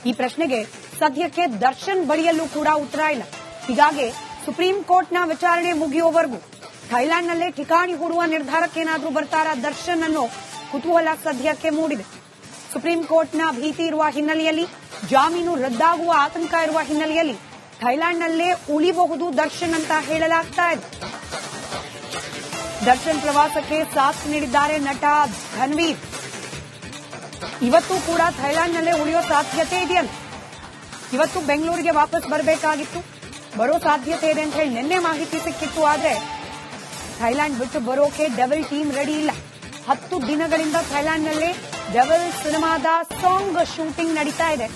ಈ ಪ್ರಶ್ನೆಗೆ ಸದ್ಯಕ್ಕೆ ದರ್ಶನ್ ಬಳಿಯಲ್ಲೂ ಕೂಡ ಉತ್ತರ ಇಲ್ಲ. ಹೀಗಾಗಿ ಸುಪ್ರೀಂ ಕೋರ್ಟ್ನ ವಿಚಾರಣೆ ಮುಗಿಯುವವರೆಗೂ ಥೈಲ್ಯಾಂಡ್ನಲ್ಲೇ ಠಿಕಾಣಿ ಹೂಡುವ ನಿರ್ಧಾರಕ್ಕೇನಾದ್ರೂ ಬರ್ತಾರಾ ದರ್ಶನ್ ಅನ್ನೋ ಕುತೂಹಲ ಸದ್ಯಕ್ಕೆ ಮೂಡಿದೆ. ಸುಪ್ರೀಂ ಕೋರ್ಟ್ನ ಭೀತಿ ಇರುವ ಹಿನ್ನೆಲೆಯಲ್ಲಿ, ಜಾಮೀನು ರದ್ದಾಗುವ ಆತಂಕ ಇರುವ ಹಿನ್ನೆಲೆಯಲ್ಲಿ ಥೈಲ್ಯಾಂಡ್ನಲ್ಲೇ ಉಳಿಬಹುದು ದರ್ಶನ್ ಅಂತ ಹೇಳಲಾಗ್ತಾ ಇದೆ. ದರ್ಶನ್ ಪ್ರವಾಸಕ್ಕೆ ಸಾಥ್ ನೀಡಿದ್ದಾರೆ ನಟ ಧನ್ವೀರ್. ಇವತ್ತು ಕೂಡ ಥೈಲ್ಯಾಂಡ್ನಲ್ಲೇ ಉಳಿಯೋ ಸಾಧ್ಯತೆ ಇದೆಯಲ್ಲ. ಇವತ್ತು ಬೆಂಗಳೂರಿಗೆ ವಾಪಸ್ ಬರಬೇಕಾಗಿತ್ತು, ಬರೋ ಸಾಧ್ಯತೆ ಇದೆ ಅಂತ ಹೇಳಿ ನಿನ್ನೆ ಮಾಹಿತಿ ಸಿಕ್ಕಿತ್ತು. ಆದ್ರೆ ಥೈಲ್ಯಾಂಡ್ ಬಿಟ್ಟು ಬರೋಕೆ ಡೆವಿಲ್ ಟೀಮ್ ರೆಡಿ ಇಲ್ಲ. 10 ದಿನಗಳಿಂದ ಥೈಲ್ಯಾಂಡ್ನಲ್ಲೇ ಡೆವಿಲ್ ಸಿನಿಮಾದ ಸಾಂಗ್ ಶೂಟಿಂಗ್ ನಡೀತಾ ಇದೆ.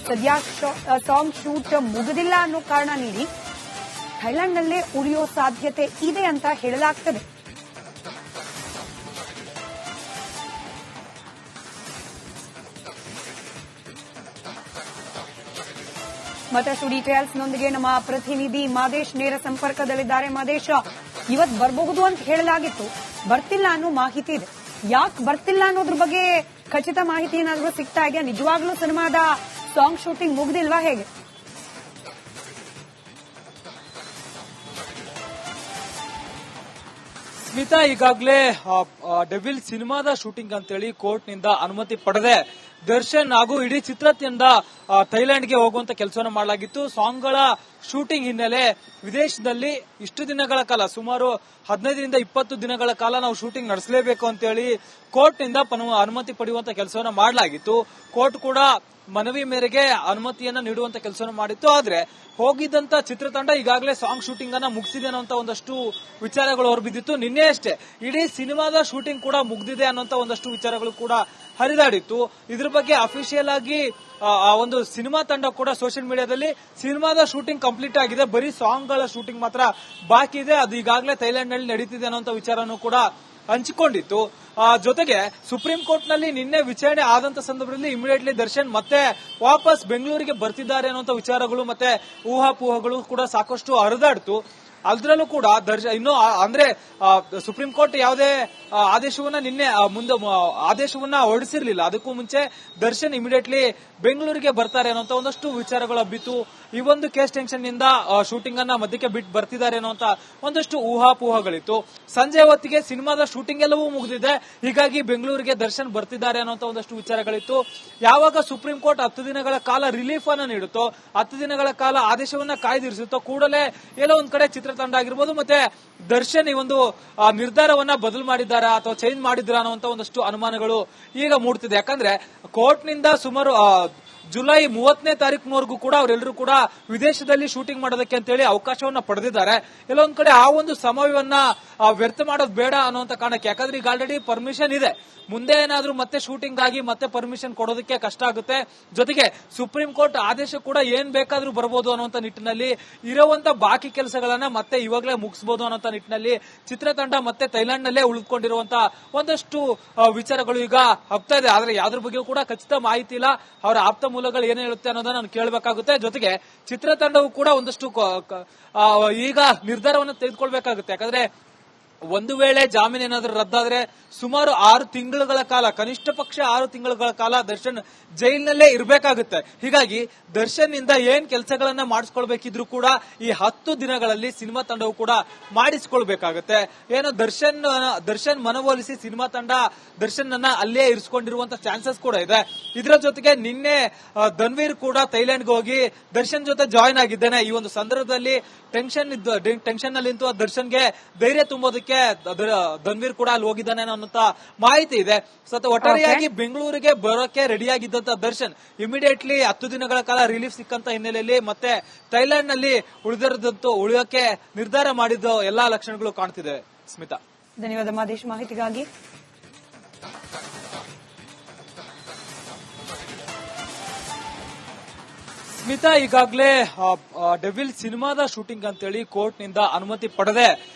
ಸದ್ಯ ಸಾಂಗ್ ಶೂಟ್ ಮುಗಿದಿಲ್ಲ ಅನ್ನೋ ಕಾರಣ ನೀಡಿ ಥೈಲ್ಯಾಂಡ್ನಲ್ಲೇ ಉಳಿಯೋ ಸಾಧ್ಯತೆ ಇದೆ ಅಂತ ಹೇಳಲಾಗ್ತದೆ. ಮತ್ತಷ್ಟು ಡೀಟೇಲ್ಸ್ನೊಂದಿಗೆ ನಮ್ಮ ಪ್ರತಿನಿಧಿ ಮಾದೇಶ್ ನೇರ ಸಂಪರ್ಕದಲ್ಲಿದ್ದಾರೆ. ಮಾದೇಶ್, ಇವತ್ತು ಬರಬಹುದು ಅಂತ ಹೇಳಲಾಗಿತ್ತು, ಬರ್ತಿಲ್ಲ ಅನ್ನೋ ಮಾಹಿತಿ ಇದೆ. ಯಾಕೆ ಬರ್ತಿಲ್ಲ ಅನ್ನೋದ್ರ ಬಗ್ಗೆ ಖಚಿತ ಮಾಹಿತಿ ಏನಾದರೂ ಸಿಗ್ತಾ ಇದೆಯಾ? ನಿಜವಾಗ್ಲೂ ಸಿನಿಮಾದ ಸಾಂಗ್ ಶೂಟಿಂಗ್ ಮುಗ್ದಿಲ್ವಾ, ಹೇಗೆ? ಸ್ಮಿತಾ, ಈಗಾಗಲೇ ಡೆವಿಲ್ ಸಿನಿಮಾದ ಶೂಟಿಂಗ್ ಅಂತೇಳಿ ಕೋರ್ಟ್ನಿಂದ ಅನುಮತಿ ಪಡೆದೆ ದರ್ಶನ್ ಹಾಗೂ ಇಡೀ ಚಿತ್ರತಂಡ ಥೈಲ್ಯಾಂಡ್ಗೆ ಹೋಗುವಂತ ಕೆಲಸವನ್ನು ಮಾಡಲಾಗಿತ್ತು. ಸಾಂಗ್ಗಳ ಶೂಟಿಂಗ್ ಹಿನ್ನೆಲೆ ವಿದೇಶದಲ್ಲಿ ಇಷ್ಟು ದಿನಗಳ ಕಾಲ, ಸುಮಾರು 15ರಿಂದ 20 ದಿನಗಳ ಕಾಲ ನಾವು ಶೂಟಿಂಗ್ ನಡೆಸಲೇಬೇಕು ಅಂತೇಳಿ ಕೋರ್ಟ್ನಿಂದ ಅನುಮತಿ ಪಡೆಯುವಂತ ಕೆಲಸವನ್ನು ಮಾಡಲಾಗಿತ್ತು. ಕೋರ್ಟ್ ಕೂಡ ಮನವಿ ಮೇರೆಗೆ ಅನುಮತಿಯನ್ನ ನೀಡುವಂತ ಕೆಲಸವನ್ನು ಮಾಡಿತ್ತು. ಆದ್ರೆ ಹೋಗಿದ್ದಂತ ಚಿತ್ರತಂಡ ಈಗಾಗಲೇ ಸಾಂಗ್ ಶೂಟಿಂಗ್ ಅನ್ನ ಮುಗಿಸಿದೆ ಅನ್ನೋಂತ ಒಂದಷ್ಟು ವಿಚಾರಗಳು ಹೊರಬಿದ್ದಿತ್ತು. ನಿನ್ನೆ ಅಷ್ಟೇ ಇಡೀ ಸಿನಿಮಾದ ಶೂಟಿಂಗ್ ಕೂಡ ಮುಗಿದಿದೆ ಅನ್ನೋಂತ ಒಂದಷ್ಟು ವಿಚಾರಗಳು ಕೂಡ ಹರಿದಾಡಿತ್ತು. ಇದ್ರ ಬಗ್ಗೆ ಅಫಿಷಿಯಲ್ ಆಗಿ ಆ ಒಂದು ಸಿನಿಮಾ ತಂಡ ಕೂಡ ಸೋಷಿಯಲ್ ಮೀಡಿಯಾದಲ್ಲಿ ಸಿನಿಮಾದ ಶೂಟಿಂಗ್ ಕಂಪ್ಲೀಟ್ ಆಗಿದೆ, ಬರೀ ಸಾಂಗ್ಗಳ ಶೂಟಿಂಗ್ ಮಾತ್ರ ಬಾಕಿ ಇದೆ, ಅದು ಈಗಾಗಲೇ ಥೈಲ್ಯಾಂಡ್ ನಲ್ಲಿ ನಡೀತಿದೆ ಅನ್ನೋಂತ ವಿಚಾರನೂ ಕೂಡ ಹಂಚಿಕೊಂಡಿತ್ತು. ಜೊತೆಗೆ ಸುಪ್ರೀಂ ಕೋರ್ಟ್ ನಲ್ಲಿ ನಿನ್ನೆ ವಿಚಾರಣೆ ಆದಂತ ಸಂದರ್ಭದಲ್ಲಿ ಇಮಿಡಿಯೇಟ್ಲಿ ದರ್ಶನ್ ಮತ್ತೆ ವಾಪಸ್ ಬೆಂಗಳೂರಿಗೆ ಬರ್ತಿದ್ದಾರೆ ಅನ್ನುವಂತ ವಿಚಾರಗಳು ಮತ್ತೆ ಊಹಾಪೋಹಗಳು ಕೂಡ ಸಾಕಷ್ಟು ಹರಿದಾಡ್ತು. ಅದರಲ್ಲೂ ಕೂಡ ಇನ್ನು ಅಂದ್ರೆ ಸುಪ್ರೀಂ ಕೋರ್ಟ್ ಯಾವುದೇ ಆದೇಶವನ್ನ ನಿನ್ನೆ ಆದೇಶವನ್ನ ಹೊರಡಿಸಿರ್ಲಿಲ್ಲ. ಅದಕ್ಕೂ ಮುಂಚೆ ದರ್ಶನ್ ಇಮಿಡಿಯೇಟ್ಲಿ ಬೆಂಗಳೂರಿಗೆ ಬರ್ತಾರೆ ಅನ್ನೋಂತ ಒಂದಷ್ಟು ವಿಚಾರಗಳು ಹಬ್ಬಿತ್ತು. ಈ ಒಂದು ಕೇಸ್ ಟೆನ್ಷನ್ ನಿಂದ ಶೂಟಿಂಗ್ ಅನ್ನ ಮಧ್ಯಕ್ಕೆ ಬಿಟ್ಟು ಬರ್ತಿದ್ದಾರೆ ಅನ್ನೋಂತ ಒಂದಷ್ಟು ಊಹಾಪೋಹಗಳಿತ್ತು. ಸಂಜೆ ಹೊತ್ತಿಗೆ ಸಿನಿಮಾದ ಶೂಟಿಂಗ್ ಎಲ್ಲವೂ ಮುಗಿದಿದೆ, ಹೀಗಾಗಿ ಬೆಂಗಳೂರಿಗೆ ದರ್ಶನ್ ಬರ್ತಿದ್ದಾರೆ ಅನ್ನೋಂತ ಒಂದಷ್ಟು ವಿಚಾರಗಳಿತ್ತು. ಯಾವಾಗ ಸುಪ್ರೀಂ ಕೋರ್ಟ್ 10 ದಿನಗಳ ಕಾಲ ರಿಲೀಫ್ ಅನ್ನ ನೀಡುತ್ತೋ, 10 ದಿನಗಳ ಕಾಲ ಆದೇಶವನ್ನ ಕಾಯ್ದಿರಿಸುತ್ತೋ, ಕೂಡಲೇ ಎಲ್ಲೋ ಒಂದ್ ಕಡೆ ಚಿತ್ರತಂಡ ಆಗಿರ್ಬೋದು ಮತ್ತೆ ದರ್ಶನ್ ಈ ಒಂದು ನಿರ್ಧಾರವನ್ನ ಬದಲು ಮಾಡಿದ್ದಾರಾ ಅಥವಾ ಚೇಂಜ್ ಮಾಡಿದ್ರಾ ಅನ್ನುವಂತ ಒಂದಷ್ಟು ಅನುಮಾನಗಳು ಈಗ ಮೂಡ್ತಿದೆ. ಯಾಕಂದ್ರೆ ಕೋರ್ಟ್ ನಿಂದ ಸುಮಾರು ಜುಲೈ 30ನೇ ತಾರೀಕಿನವರೆಗೂ ಕೂಡ ಅವರೆಲ್ಲರೂ ಕೂಡ ವಿದೇಶದಲ್ಲಿ ಶೂಟಿಂಗ್ ಮಾಡೋದಕ್ಕೆ ಅಂತೇಳಿ ಅವಕಾಶವನ್ನ ಪಡೆದಿದ್ದಾರೆ. ಎಲ್ಲೊಂದ್ ಕಡೆ ಆ ಒಂದು ಸಮಯವನ್ನ ವ್ಯರ್ಥ ಮಾಡೋದು ಬೇಡ ಅನ್ನುವಂತ ಕಾರಣಕ್ಕೆ, ಯಾಕಂದ್ರೆ ಈಗ ಆಲ್ರೆಡಿ ಪರ್ಮಿಷನ್ ಇದೆ, ಮುಂದೆ ಏನಾದ್ರೂ ಮತ್ತೆ ಶೂಟಿಂಗ್ ಆಗಿ ಮತ್ತೆ ಪರ್ಮಿಷನ್ ಕೊಡೋದಕ್ಕೆ ಕಷ್ಟ ಆಗುತ್ತೆ. ಜೊತೆಗೆ ಸುಪ್ರೀಂ ಕೋರ್ಟ್ ಆದೇಶ ಕೂಡ ಏನ್ ಬೇಕಾದ್ರೂ ಬರಬಹುದು ಅನ್ನುವಂತ ನಿಟ್ಟಿನಲ್ಲಿ ಇರುವಂತ ಬಾಕಿ ಕೆಲಸಗಳನ್ನ ಮತ್ತೆ ಇವಾಗಲೇ ಮುಗಿಸಬಹುದು ಅನ್ನೋಂತ ನಿಟ್ಟಿನಲ್ಲಿ ಚಿತ್ರತಂಡ ಮತ್ತೆ ಥೈಲ್ಯಾಂಡ್ ನಲ್ಲೇ ಉಳಿದುಕೊಂಡಿರುವಂತ ಒಂದಷ್ಟು ವಿಚಾರಗಳು ಈಗ ಹಬ್ತಾ ಇದೆ. ಆದ್ರೆ ಯಾವ್ದ್ರ ಬಗ್ಗೆಯೂ ಕೂಡ ಖಚಿತ ಮಾಹಿತಿ ಇಲ್ಲ, ಅವರ ಆಪ್ತ ಮೂಲಗಳು ಏನ್ ಹೇಳುತ್ತೆ ಅನ್ನೋದನ್ನ ನಾನು ಕೇಳಬೇಕಾಗುತ್ತೆ. ಜೊತೆಗೆ ಚಿತ್ರತಂಡವು ಕೂಡ ಒಂದಷ್ಟು ಈಗ ನಿರ್ಧಾರವನ್ನು ತೆಗೆದುಕೊಳ್ಬೇಕಾಗುತ್ತೆ. ಯಾಕಂದ್ರೆ ಒಂದು ವೇಳೆ ಜಾಮೀನು ಏನಾದ್ರೂ ರದ್ದಾದ್ರೆ ಸುಮಾರು 6 ತಿಂಗಳ ಕಾಲ, ಕನಿಷ್ಠ ಪಕ್ಷ 6 ತಿಂಗಳ ಕಾಲ ದರ್ಶನ್ ಜೈಲಿನಲ್ಲೇ ಇರಬೇಕಾಗುತ್ತೆ. ಹೀಗಾಗಿ ದರ್ಶನ್ ಇಂದ ಏನ್ ಕೆಲಸಗಳನ್ನ ಮಾಡಿಸ್ಕೊಳ್ಬೇಕಿದ್ರು ಕೂಡ ಈ 10 ದಿನಗಳಲ್ಲಿ ಸಿನಿಮಾ ತಂಡವು ಕೂಡ ಮಾಡಿಸ್ಕೊಳ್ಬೇಕಾಗುತ್ತೆ. ಏನೋ ದರ್ಶನ್ ಮನವೊಲಿಸಿ ಸಿನಿಮಾ ತಂಡ ದರ್ಶನ್ ಅನ್ನ ಅಲ್ಲೇ ಇರಿಸಿಕೊಂಡಿರುವಂತ ಚಾನ್ಸಸ್ ಕೂಡ ಇದೆ. ಇದರ ಜೊತೆಗೆ ನಿನ್ನೆ ಧನ್ವೀರ್ ಕೂಡ ಥೈಲ್ಯಾಂಡ್ಗೆ ಹೋಗಿ ದರ್ಶನ್ ಜೊತೆ ಜಾಯಿನ್ ಆಗಿದ್ದೇನೆ. ಈ ಒಂದು ಸಂದರ್ಭದಲ್ಲಿ ಟೆನ್ಷನ್ ನಲ್ಲಿ ದರ್ಶನ್ಗೆ ಧೈರ್ಯ ತುಂಬೋದಕ್ಕೆ ಧನ್ವೀರ್ ಕೂಡ ಅಲ್ಲಿ ಹೋಗಿದ್ದಾನೆ ಅನ್ನೋಂತ ಮಾಹಿತಿ ಇದೆ. ಒಟ್ಟಾರೆಯಾಗಿ ಬೆಂಗಳೂರಿಗೆ ಬರೋಕೆ ರೆಡಿಯಾಗಿದ್ದಂತ ದರ್ಶನ್ ಇಮಿಡಿಯೇಟ್ಲಿ 10 ದಿನಗಳ ಕಾಲ ರಿಲೀಫ್ ಸಿಕ್ಕಂತ ಹಿನ್ನೆಲೆಯಲ್ಲಿ ಮತ್ತೆ ಥೈಲ್ಯಾಂಡ್ ನಲ್ಲಿ ಉಳಿಯೋಕೆ ನಿರ್ಧಾರ ಮಾಡಿದ ಎಲ್ಲಾ ಲಕ್ಷಣಗಳು ಕಾಣ್ತಿದೆ. ಸ್ಮಿತಾ, ಧನ್ಯವಾದ ಮಾದೇಶ್ ಮಾಹಿತಿಗಾಗಿ. ಸ್ಮಿತಾ, ಈಗಾಗಲೇ ಡೆವಿಲ್ ಸಿನಿಮಾದ ಶೂಟಿಂಗ್ ಅಂತೇಳಿ ಕೋರ್ಟ್ ನಿಂದ ಅನುಮತಿ ಪಡೆದೆ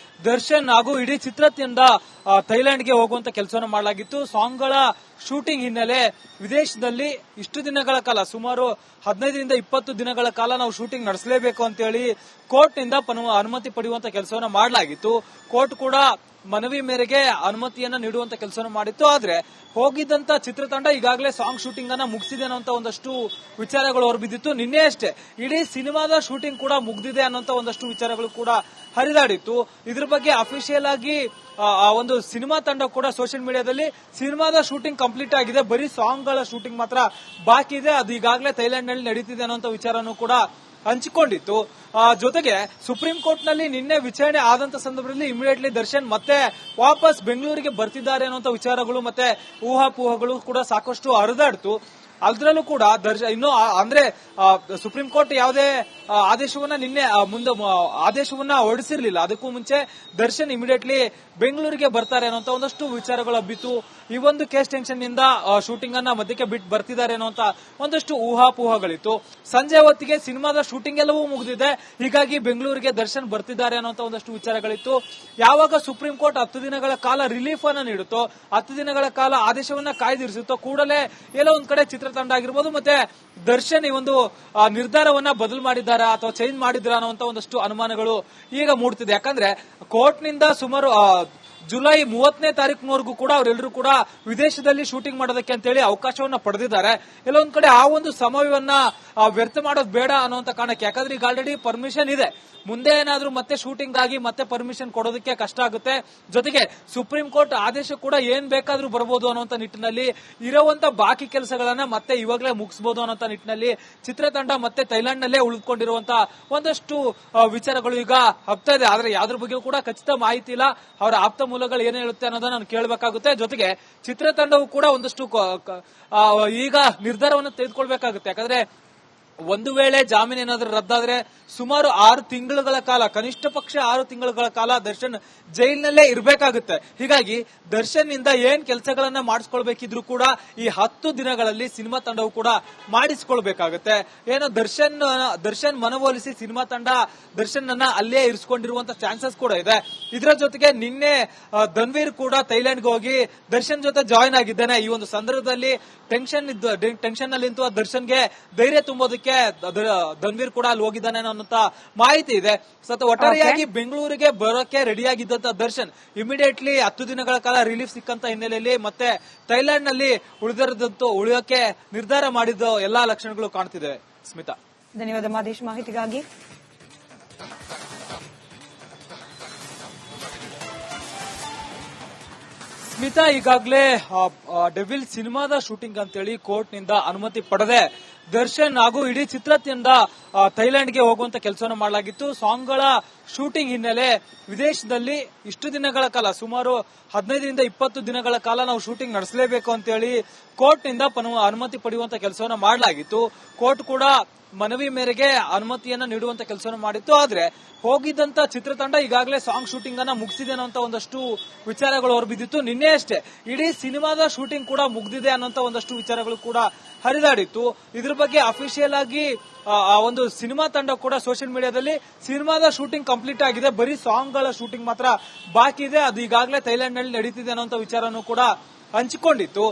ದರ್ಶನ್ ಹಾಗೂ ಇಡೀ ಚಿತ್ರತಂಡ ಥೈಲ್ಯಾಂಡ್ಗೆ ಹೋಗುವಂತ ಕೆಲಸವನ್ನು ಮಾಡಲಾಗಿತ್ತು. ಸಾಂಗ್ಗಳ ಶೂಟಿಂಗ್ ಹಿನ್ನೆಲೆ ವಿದೇಶದಲ್ಲಿ ಇಷ್ಟು ದಿನಗಳ ಕಾಲ ಸುಮಾರು 15ರಿಂದ 20 ದಿನಗಳ ಕಾಲ ನಾವು ಶೂಟಿಂಗ್ ನಡೆಸಲೇಬೇಕು ಅಂತ ಹೇಳಿ ಕೋರ್ಟ್ ನಿಂದ ಅನುಮತಿ ಪಡೆಯುವಂತ ಕೆಲಸವನ್ನ ಮಾಡಲಾಗಿತ್ತು. ಕೋರ್ಟ್ ಕೂಡ ಮನವಿ ಮೇರೆಗೆ ಅನುಮತಿಯನ್ನ ನೀಡುವಂತ ಕೆಲಸವನ್ನು ಮಾಡಿತ್ತು. ಆದ್ರೆ ಹೋಗಿದ್ದಂತ ಚಿತ್ರತಂಡ ಈಗಾಗಲೇ ಸಾಂಗ್ ಶೂಟಿಂಗ್ ಅನ್ನ ಮುಗಿಸಿದೆ ಅನ್ನೋಂತ ಒಂದಷ್ಟು ವಿಚಾರಗಳು ಹೊರಬಿದ್ದಿತ್ತು. ನಿನ್ನೆ ಅಷ್ಟೇ ಇಡೀ ಸಿನಿಮಾದ ಶೂಟಿಂಗ್ ಕೂಡ ಮುಗಿದಿದೆ ಅನ್ನೋಂತ ಒಂದಷ್ಟು ವಿಚಾರಗಳು ಕೂಡ ಹರಿದಾಡಿತ್ತು. ಇದ್ರ ಬಗ್ಗೆ ಅಫಿಷಿಯಲ್ ಆಗಿ ಆ ಒಂದು ಸಿನಿಮಾ ತಂಡ ಕೂಡ ಸೋಷಿಯಲ್ ಮೀಡಿಯಾದಲ್ಲಿ ಸಿನಿಮಾದ ಶೂಟಿಂಗ್ ಕಂಪ್ಲೀಟ್ ಆಗಿದೆ, ಬರೀ ಸಾಂಗ್ ಗಳ ಶೂಟಿಂಗ್ ಮಾತ್ರ ಬಾಕಿ ಇದೆ, ಅದು ಈಗಾಗಲೇ ಥೈಲ್ಯಾಂಡ್ ನಲ್ಲಿ ನಡೀತಿದೆ ಅನ್ನೋಂತ ವಿಚಾರನೂ ಕೂಡ ಹಂಚಿಕೊಂಡಿತ್ತು. ಜೊತೆಗೆ ಸುಪ್ರೀಂ ಕೋರ್ಟ್ ನಲ್ಲಿ ನಿನ್ನೆ ವಿಚಾರಣೆ ಆದಂತ ಸಂದರ್ಭದಲ್ಲಿ ಇಮಿಡಿಯೇಟ್ಲಿ ದರ್ಶನ್ ಮತ್ತೆ ವಾಪಸ್ ಬೆಂಗಳೂರಿಗೆ ಬರ್ತಿದ್ದಾರೆ ಅನ್ನುವಂತ ವಿಚಾರಗಳು ಮತ್ತೆ ಊಹಾಪೋಹಗಳು ಕೂಡ ಸಾಕಷ್ಟು ಹರಿದಾಡ್ತು. ಅದರಲ್ಲೂ ಕೂಡ ಇನ್ನು ಅಂದ್ರೆ ಸುಪ್ರೀಂ ಕೋರ್ಟ್ ಯಾವುದೇ ಆದೇಶವನ್ನ ನಿನ್ನೆ ಆದೇಶವನ್ನ ಹೊರಡಿಸಿರ್ಲಿಲ್ಲ. ಅದಕ್ಕೂ ಮುಂಚೆ ದರ್ಶನ್ ಇಮಿಡಿಯೇಟ್ಲಿ ಬೆಂಗಳೂರಿಗೆ ಬರ್ತಾರೆ ಅನ್ನೋಂತ ಒಂದಷ್ಟು ವಿಚಾರಗಳು ಹಬ್ಬಿತ್ತು. ಈ ಒಂದು ಕೇಸ್ ಟೆನ್ಷನ್ ನಿಂದ ಶೂಟಿಂಗ್ ಅನ್ನ ಮಧ್ಯಕ್ಕೆ ಬಿಟ್ಟು ಬರ್ತಿದ್ದಾರೆ ಅನ್ನೋಂತ ಒಂದಷ್ಟು ಊಹಾಪೋಹಗಳಿತ್ತು. ಸಂಜೆ ಹೊತ್ತಿಗೆ ಸಿನಿಮಾದ ಶೂಟಿಂಗ್ ಎಲ್ಲವೂ ಮುಗಿದಿದೆ, ಹೀಗಾಗಿ ಬೆಂಗಳೂರಿಗೆ ದರ್ಶನ್ ಬರ್ತಿದ್ದಾರೆ ಅನ್ನೋಂತ ಒಂದಷ್ಟು ವಿಚಾರಗಳಿತ್ತು. ಯಾವಾಗ ಸುಪ್ರೀಂ ಕೋರ್ಟ್ 10 ದಿನಗಳ ಕಾಲ ರಿಲೀಫ್ ಅನ್ನ ನೀಡುತ್ತೋ, 10 ದಿನಗಳ ಕಾಲ ಆದೇಶವನ್ನ ಕಾಯ್ದಿರಿಸುತ್ತೋ, ಕೂಡಲೇ ಎಲ್ಲೋ ಒಂದ್ ಕಡೆ ಚಿತ್ರತಂಡ ಆಗಿರ್ಬೋದು ಮತ್ತೆ ದರ್ಶನ್ ಈ ಒಂದು ನಿರ್ಧಾರವನ್ನ ಬದಲು ಮಾಡಿದ್ದಾರಾ ಅಥವಾ ಚೇಂಜ್ ಮಾಡಿದ್ರಾ ಅನ್ನುವಂತ ಒಂದಷ್ಟು ಅನುಮಾನಗಳು ಈಗ ಮೂಡ್ತಿದೆ. ಯಾಕಂದ್ರೆ ಕೋರ್ಟ್ ನಿಂದ ಸುಮಾರು ಜುಲೈ 30ನೇ ತಾರೀಕಿನವರೆಗೂ ಕೂಡ ಅವರೆಲ್ಲರೂ ಕೂಡ ವಿದೇಶದಲ್ಲಿ ಶೂಟಿಂಗ್ ಮಾಡೋದಕ್ಕೆ ಅಂತೇಳಿ ಅವಕಾಶವನ್ನ ಪಡೆದಿದ್ದಾರೆ. ಎಲ್ಲೊಂದ್ ಕಡೆ ಆ ಒಂದು ಸಮಯವನ್ನ ವ್ಯರ್ಥ ಮಾಡೋದು ಬೇಡ ಅನ್ನುವಂತ ಕಾರಣಕ್ಕೆ, ಯಾಕಂದ್ರೆ ಈಗ ಆಲ್ರೆಡಿ ಪರ್ಮಿಷನ್ ಇದೆ, ಮುಂದೆ ಏನಾದ್ರೂ ಮತ್ತೆ ಶೂಟಿಂಗ್ ಆಗಿ ಮತ್ತೆ ಪರ್ಮಿಷನ್ ಕೊಡೋದಕ್ಕೆ ಕಷ್ಟ ಆಗುತ್ತೆ. ಜೊತೆಗೆ ಸುಪ್ರೀಂ ಕೋರ್ಟ್ ಆದೇಶ ಕೂಡ ಏನ್ ಬೇಕಾದ್ರೂ ಬರಬಹುದು ಅನ್ನುವಂತ ನಿಟ್ಟಿನಲ್ಲಿ ಇರುವಂತ ಬಾಕಿ ಕೆಲಸಗಳನ್ನ ಮತ್ತೆ ಇವಾಗಲೇ ಮುಗಿಸಬಹುದು ಅನ್ನೋಂತ ನಿಟ್ಟಿನಲ್ಲಿ ಚಿತ್ರತಂಡ ಮತ್ತೆ ಥೈಲ್ಯಾಂಡ್ ನಲ್ಲೇ ಉಳಿದುಕೊಂಡಿರುವಂತ ಒಂದಷ್ಟು ವಿಚಾರಗಳು ಈಗ ಹಬ್ತಾ ಇದೆ. ಆದ್ರೆ ಯಾವ್ದ್ರ ಬಗ್ಗೆ ಕೂಡ ಖಚಿತ ಮಾಹಿತಿ ಇಲ್ಲ. ಅವರ ಆಪ್ತ ಮೂಲಗಳು ಏನ್ ಹೇಳುತ್ತೆ ಅನ್ನೋದನ್ನ ನಾನು ಕೇಳಬೇಕಾಗುತ್ತೆ. ಜೊತೆಗೆ ಚಿತ್ರತಂಡವು ಕೂಡ ಒಂದಷ್ಟು ಈಗ ನಿರ್ಧಾರವನ್ನು ತೆಗೆದುಕೊಳ್ಬೇಕಾಗುತ್ತೆ. ಯಾಕಂದ್ರೆ ಒಂದು ವೇಳೆ ಜಾಮೀನು ಏನಾದ್ರೂ ರದ್ದಾದ್ರೆ ಸುಮಾರು 6 ತಿಂಗಳುಗಳ ಕಾಲ, ಕನಿಷ್ಠ ಪಕ್ಷ 6 ತಿಂಗಳುಗಳ ಕಾಲ ದರ್ಶನ್ ಜೈಲಿನಲ್ಲೇ ಇರಬೇಕಾಗುತ್ತೆ. ಹೀಗಾಗಿ ದರ್ಶನ್ ನಿಂದ ಏನ್ ಕೆಲಸಗಳನ್ನ ಮಾಡಿಸ್ಕೊಳ್ಬೇಕಿದ್ರು ಕೂಡ ಈ 10 ದಿನಗಳಲ್ಲಿ ಸಿನಿಮಾ ತಂಡವು ಕೂಡ ಮಾಡಿಸ್ಕೊಳ್ಬೇಕಾಗುತ್ತೆ. ಏನೋ ದರ್ಶನ್ ಮನವೊಲಿಸಿ ಸಿನಿಮಾ ತಂಡ ದರ್ಶನ್ ಅನ್ನ ಅಲ್ಲೇ ಇರಿಸಿಕೊಂಡಿರುವಂತ ಚಾನ್ಸಸ್ ಕೂಡ ಇದೆ. ಇದರ ಜೊತೆಗೆ ನಿನ್ನೆ ಧನ್ವೀರ್ ಕೂಡ ಥೈಲ್ಯಾಂಡ್ಗೆ ಹೋಗಿ ದರ್ಶನ್ ಜೊತೆ ಜಾಯಿನ್ ಆಗಿದ್ದಾನೆ. ಈ ಒಂದು ಸಂದರ್ಭದಲ್ಲಿ ಟೆನ್ಷನ್ ನಲ್ಲಿ ನಿಂತು ದರ್ಶನ್ಗೆ ಧೈರ್ಯ ತುಂಬೋದಕ್ಕೆ ಧನ್ವೀರ್ ಕೂಡ ಅಲ್ಲಿ ಹೋಗಿದ್ದಾನೆ ಅನ್ನೋಂತ ಮಾಹಿತಿ ಇದೆ. ಒಟ್ಟಾರೆಯಾಗಿ ಬೆಂಗಳೂರಿಗೆ ಬರೋಕೆ ರೆಡಿಯಾಗಿದ್ದಂತ ದರ್ಶನ್ ಇಮಿಡಿಯೇಟ್ಲಿ 10 ದಿನಗಳ ಕಾಲ ರಿಲೀಫ್ ಸಿಕ್ಕಂತ ಹಿನ್ನೆಲೆಯಲ್ಲಿ ಮತ್ತೆ ಥೈಲ್ಯಾಂಡ್ ನಲ್ಲಿ ಉಳಿಯೋಕೆ ನಿರ್ಧಾರ ಮಾಡಿದ ಎಲ್ಲಾ ಲಕ್ಷಣಗಳು ಕಾಣ್ತಿದೆ. ಸ್ಮಿತಾ, ಧನ್ಯವಾದ ಮಾದೇಶ್ ಮಾಹಿತಿಗಾಗಿ. ಸ್ಮಿತಾ, ಈಗಾಗಲೇ ಡೆವಿಲ್ ಸಿನಿಮಾದ ಶೂಟಿಂಗ್ ಅಂತೇಳಿ ಕೋರ್ಟ್ ನಿಂದ ಅನುಮತಿ ಪಡೆದೆ ದರ್ಶನ್ ಹಾಗೂ ಇಡೀ ಚಿತ್ರತಂಡ ಥೈಲ್ಯಾಂಡ್ಗೆ ಹೋಗುವಂತ ಕೆಲಸವನ್ನು ಮಾಡಲಾಗಿತ್ತು. ಸಾಂಗ್ಗಳ ಶೂಟಿಂಗ್ ಹಿನ್ನೆಲೆ ವಿದೇಶದಲ್ಲಿ ಇಷ್ಟು ದಿನಗಳ ಕಾಲ ಸುಮಾರು 15ರಿಂದ 20 ದಿನಗಳ ಕಾಲ ನಾವು ಶೂಟಿಂಗ್ ನಡೆಸಲೇಬೇಕು ಅಂತ ಹೇಳಿ ಕೋರ್ಟ್ ನಿಂದ ಅನುಮತಿ ಪಡೆಯುವಂತ ಕೆಲಸವನ್ನು ಮಾಡಲಾಗಿತ್ತು. ಕೋರ್ಟ್ ಕೂಡ ಮನವಿ ಮೇರೆಗೆ ಅನುಮತಿಯನ್ನ ನೀಡುವಂತ ಕೆಲಸವನ್ನು ಮಾಡಿತ್ತು. ಆದ್ರೆ ಹೋಗಿದ್ದಂತ ಚಿತ್ರತಂಡ ಈಗಾಗಲೇ ಸಾಂಗ್ ಶೂಟಿಂಗ್ ಅನ್ನ ಮುಗಿಸಿದೆ ಅನ್ನೋಂತ ಒಂದಷ್ಟು ವಿಚಾರಗಳು ಹೊರಬಿದ್ದಿತ್ತು. ನಿನ್ನೆ ಅಷ್ಟೇ ಇಡೀ ಸಿನಿಮಾದ ಶೂಟಿಂಗ್ ಕೂಡ ಮುಗಿದಿದೆ ಅನ್ನೋಂತ ಒಂದಷ್ಟು ವಿಚಾರಗಳು ಕೂಡ ಹರಿದಾಡಿತ್ತು. ಇದ್ರ ಬಗ್ಗೆ ಅಫಿಷಿಯಲ್ ಆಗಿ ಆ ಒಂದು ಸಿನಿಮಾ ತಂಡ ಕೂಡ ಸೋಷಿಯಲ್ ಮೀಡಿಯಾದಲ್ಲಿ ಸಿನಿಮಾದ ಶೂಟಿಂಗ್ ಕಂಪ್ಲೀಟ್ ಆಗಿದೆ, ಬರೀ ಸಾಂಗ್ ಗಳ ಶೂಟಿಂಗ್ ಮಾತ್ರ ಬಾಕಿ ಇದೆ, ಅದು ಈಗಾಗಲೇ ಥೈಲ್ಯಾಂಡ್ ನಲ್ಲಿ ನಡೀತಿದೆ ಅನ್ನೋಂತ ವಿಚಾರನೂ ಕೂಡ ಹಂಚಿಕೊಂಡಿತ್ತು.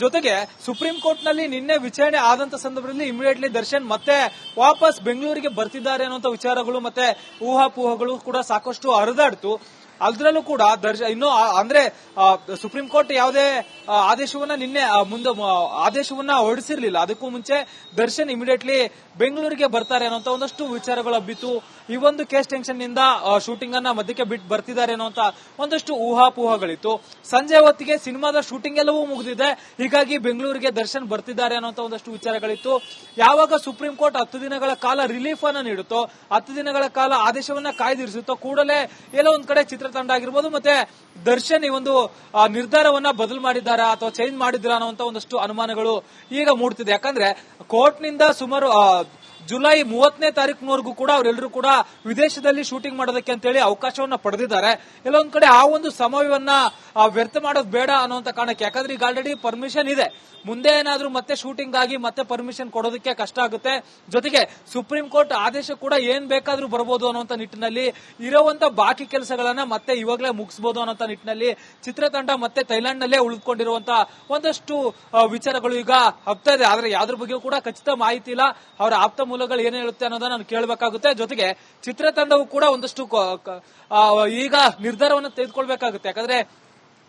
ಜೊತೆಗೆ ಸುಪ್ರೀಂ ಕೋರ್ಟ್ ನಲ್ಲಿ ನಿನ್ನೆ ವಿಚಾರಣೆ ಆದಂತ ಸಂದರ್ಭದಲ್ಲಿ ಇಮಿಡಿಯೇಟ್ಲಿ ದರ್ಶನ್ ಮತ್ತೆ ವಾಪಸ್ ಬೆಂಗಳೂರಿಗೆ ಬರ್ತಿದ್ದಾರೆ ಅನ್ನುವಂತ ವಿಚಾರಗಳು ಮತ್ತೆ ಊಹಾಪೋಹಗಳು ಕೂಡ ಸಾಕಷ್ಟು ಹರಿದಾಡ್ತು. ಅದರಲ್ಲೂ ಕೂಡ ಇನ್ನು ಅಂದ್ರೆ ಸುಪ್ರೀಂ ಕೋರ್ಟ್ ಯಾವುದೇ ಆದೇಶವನ್ನ ನಿನ್ನೆ ಆದೇಶವನ್ನ ಹೊರಡಿಸಿರ್ಲಿಲ್ಲ. ಅದಕ್ಕೂ ಮುಂಚೆ ದರ್ಶನ್ ಇಮಿಡಿಯೇಟ್ಲಿ ಬೆಂಗಳೂರಿಗೆ ಬರ್ತಾರೆ ಅನ್ನೋಂತ ಒಂದಷ್ಟು ವಿಚಾರಗಳು ಹಬ್ಬಿತ್ತು. ಈ ಒಂದು ಕೇಸ್ ಟೆನ್ಷನ್ ನಿಂದ ಶೂಟಿಂಗ್ ಅನ್ನ ಮಧ್ಯಕ್ಕೆ ಬಿಟ್ಟು ಬರ್ತಿದ್ದಾರೆ ಅನ್ನೋಂತ ಒಂದಷ್ಟು ಊಹಾಪೋಹಗಳಿತ್ತು. ಸಂಜೆ ಹೊತ್ತಿಗೆ ಸಿನಿಮಾದ ಶೂಟಿಂಗ್ ಎಲ್ಲವೂ ಮುಗಿದಿದೆ, ಹೀಗಾಗಿ ಬೆಂಗಳೂರಿಗೆ ದರ್ಶನ್ ಬರ್ತಿದ್ದಾರೆ ಅನ್ನೋಂತ ಒಂದಷ್ಟು ವಿಚಾರಗಳಿತ್ತು. ಯಾವಾಗ ಸುಪ್ರೀಂ ಕೋರ್ಟ್ 10 ದಿನಗಳ ಕಾಲ ರಿಲೀಫ್ ಅನ್ನ ನೀಡುತ್ತೋ, 10 ದಿನಗಳ ಕಾಲ ಆದೇಶವನ್ನ ಕಾಯ್ದಿರಿಸುತ್ತೋ, ಕೂಡಲೇ ಎಲ್ಲೋ ಒಂದ್ ಕಡೆ ಚಿತ್ರತಂಡ ಆಗಿರ್ಬೋದು ಮತ್ತೆ ದರ್ಶನ್ ಈ ಒಂದು ನಿರ್ಧಾರವನ್ನ ಬದಲು ಮಾಡಿದ್ದಾರಾ ಅಥವಾ ಚೇಂಜ್ ಮಾಡಿದ್ರಾ ಅನ್ನುವಂತ ಒಂದಷ್ಟು ಅನುಮಾನಗಳು ಈಗ ಮೂಡ್ತಿದೆ. ಯಾಕಂದ್ರೆ ಕೋರ್ಟ್ ನಿಂದ ಸುಮಾರು ಜುಲೈ 30ನೇ ತಾರೀಕಿನವರೆಗೂ ಕೂಡ ಅವರೆಲ್ಲರೂ ಕೂಡ ವಿದೇಶದಲ್ಲಿ ಶೂಟಿಂಗ್ ಮಾಡೋದಕ್ಕೆ ಅಂತೇಳಿ ಅವಕಾಶವನ್ನ ಪಡೆದಿದ್ದಾರೆ. ಎಲ್ಲೊಂದ್ ಕಡೆ ಆ ಒಂದು ಸಮಯವನ್ನ ವ್ಯರ್ಥ ಮಾಡೋದು ಬೇಡ ಅನ್ನುವಂತ ಕಾರಣಕ್ಕೆ, ಯಾಕಂದ್ರೆ ಈಗ ಆಲ್ರೆಡಿ ಪರ್ಮಿಷನ್ ಇದೆ, ಮುಂದೆ ಏನಾದ್ರೂ ಮತ್ತೆ ಶೂಟಿಂಗ್ ಆಗಿ ಮತ್ತೆ ಪರ್ಮಿಷನ್ ಕೊಡೋದಕ್ಕೆ ಕಷ್ಟ ಆಗುತ್ತೆ. ಜೊತೆಗೆ ಸುಪ್ರೀಂ ಕೋರ್ಟ್ ಆದೇಶ ಕೂಡ ಏನ್ ಬೇಕಾದ್ರೂ ಬರಬಹುದು ಅನ್ನುವಂತ ನಿಟ್ಟಿನಲ್ಲಿ ಇರುವಂತ ಬಾಕಿ ಕೆಲಸಗಳನ್ನ ಮತ್ತೆ ಇವಾಗಲೇ ಮುಗಿಸಬಹುದು ಅನ್ನೋಂತ ನಿಟ್ಟಿನಲ್ಲಿ ಚಿತ್ರತಂಡ ಮತ್ತೆ ಥೈಲ್ಯಾಂಡ್ ನಲ್ಲೇ ಉಳಿದುಕೊಂಡಿರುವಂತ ಒಂದಷ್ಟು ವಿಚಾರಗಳು ಈಗ ಹಬ್ತಾ ಇದೆ. ಆದ್ರೆ ಯಾವ್ದ್ರ ಬಗ್ಗೆಯೂ ಕೂಡ ಖಚಿತ ಮಾಹಿತಿ ಇಲ್ಲ. ಅವರ ಆಪ್ತ ಮೂಲಗಳು ಏನ್ ಹೇಳುತ್ತೆ ಅನ್ನೋದನ್ನ ನಾನು ಕೇಳಬೇಕಾಗುತ್ತೆ. ಜೊತೆಗೆ ಚಿತ್ರತಂಡವು ಕೂಡ ಒಂದಷ್ಟು ಈಗ ನಿರ್ಧಾರವನ್ನು ತೆಗೆದುಕೊಳ್ಬೇಕಾಗುತ್ತೆ. ಯಾಕಂದ್ರೆ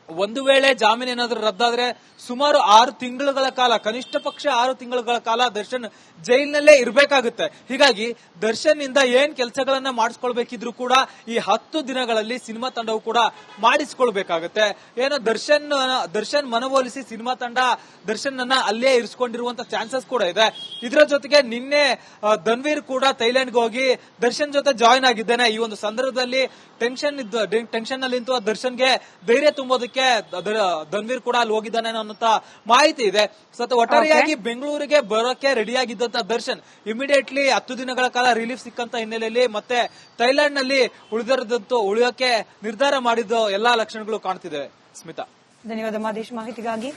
ಒಂದು ವೇಳೆ ಜಾಮೀನು ಏನಾದ್ರೂ ರದ್ದಾದ್ರೆ ಸುಮಾರು 6 ತಿಂಗಳುಗಳ ಕಾಲ, ಕನಿಷ್ಠ ಪಕ್ಷ 6 ತಿಂಗಳುಗಳ ಕಾಲ ದರ್ಶನ್ ಜೈಲಿನಲ್ಲೇ ಇರಬೇಕಾಗುತ್ತೆ. ಹೀಗಾಗಿ ದರ್ಶನ್ ಇಂದ ಏನ್ ಕೆಲಸಗಳನ್ನ ಮಾಡಿಸ್ಕೊಳ್ಬೇಕಿದ್ರು ಕೂಡ ಈ 10 ದಿನಗಳಲ್ಲಿ ಸಿನಿಮಾ ತಂಡವು ಕೂಡ ಮಾಡಿಸ್ಕೊಳ್ಬೇಕಾಗುತ್ತೆ. ಏನೋ ದರ್ಶನ್ ಮನವೊಲಿಸಿ ಸಿನಿಮಾ ತಂಡ ದರ್ಶನ್ ಅನ್ನ ಅಲ್ಲೇ ಇರಿಸಿಕೊಂಡಿರುವಂತ ಚಾನ್ಸಸ್ ಕೂಡ ಇದೆ. ಇದರ ಜೊತೆಗೆ ನಿನ್ನೆ ಧನ್ವೀರ್ ಕೂಡ ಥೈಲ್ಯಾಂಡ್ಗೆ ಹೋಗಿ ದರ್ಶನ್ ಜೊತೆ ಜಾಯಿನ್ ಆಗಿದ್ದೇನೆ. ಈ ಒಂದು ಸಂದರ್ಭದಲ್ಲಿ ಟೆನ್ಷನ್ ನಲ್ಲಿ ದರ್ಶನ್ಗೆ ಧೈರ್ಯ ತುಂಬೋದಕ್ಕೆ ಧನ್ವೀರ್ ಕೂಡ ಅಲ್ಲಿ ಹೋಗಿದ್ದಾನೆ ಅನ್ನೋಂತ ಮಾಹಿತಿ ಇದೆ. ಒಟ್ಟಾರೆಯಾಗಿ ಬೆಂಗಳೂರಿಗೆ ಬರೋಕೆ ರೆಡಿಯಾಗಿದ್ದಂತ ದರ್ಶನ್ ಇಮಿಡಿಯೇಟ್ಲಿ 10 ದಿನಗಳ ಕಾಲ ರಿಲೀಫ್ ಸಿಕ್ಕಂತ ಹಿನ್ನೆಲೆಯಲ್ಲಿ ಮತ್ತೆ ಥೈಲ್ಯಾಂಡ್ ನಲ್ಲಿ ಉಳಿಯೋಕೆ ನಿರ್ಧಾರ ಮಾಡಿದ್ದು ಎಲ್ಲಾ ಲಕ್ಷಣಗಳು ಕಾಣ್ತಿದೆ. ಸ್ಮಿತಾ, ಧನ್ಯವಾದ ಮಾದೇಶ್ ಮಾಹಿತಿಗಾಗಿ.